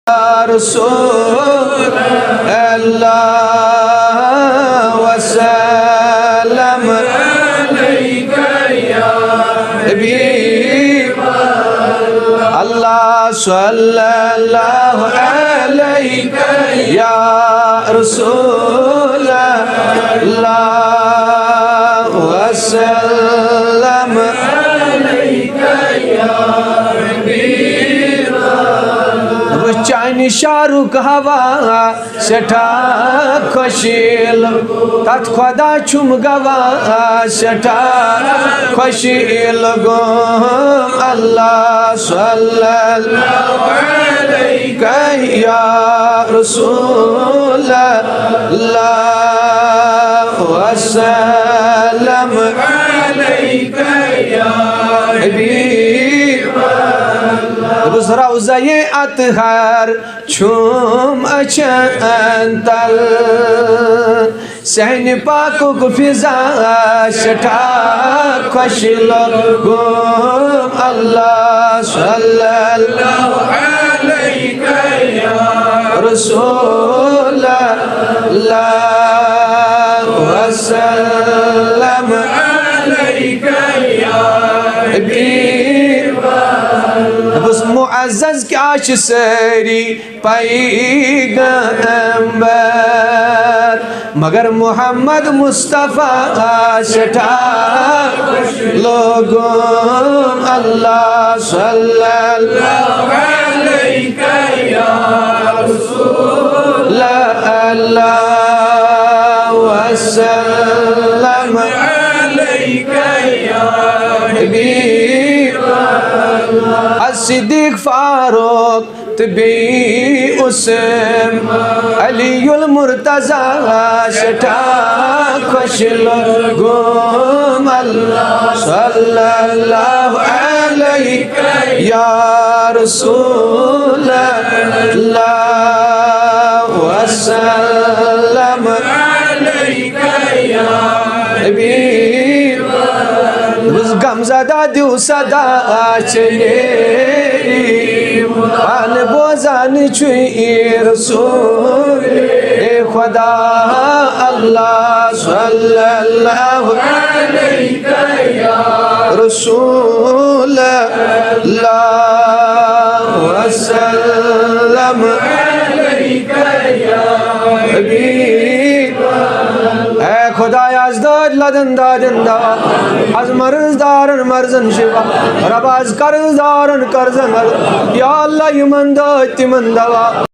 رسول الله وسلم عليك يا حبيب الله صلى الله عليك يا رسول الله وسلم عليك يا حبيب चाइनी शाहरुख हवा सेठा खुशील तथ खुदा छुम गवा सेठा खुशील गो अल्लाह सल्लल्लाहु अलैहि या रसूल अल्लाह वसल्लम अलैका या हबीब बस रौज़ाए अतहर छुम अचंतल सहन पाकुक फिजा सेठा खुश लगुम अल्लाह सल्लल्लाहु अलैहि या रसूल अल्लाह वसल्लम अलैका या हबीब बस मुअज़्ज़ज़ क्या सरी पैगंबर मगर मोहम्मद मुस्तफ़ा सेठा लोगों अल्लाह सल्लल्लाहु अलैहि या रसूल अल्लाह वसल्लम अलैका या हबीब सिद्दीक़ फारूक तबी उसम अलीउल मुर्तज़ा सेठा खुश लगुम अल्लाह सल्लल्लाहु अलैहि या रसूल अल्लाह वसल्लम अलैका या हबीब गमज़दा दिवसदा चलेरी आन बोजान चुई रसूल खुदा अल्लाह सल्लल्लाहु अलैहि या रसूल अल्लाह वसल्लम अलैका या हबीब खुदा आज दाद लदन दादंदा आज मर्ज दारन मर्जन शिवा रब आज कर्ज दारन कर्जन या अल्लाह यमन दाद तिमन दवा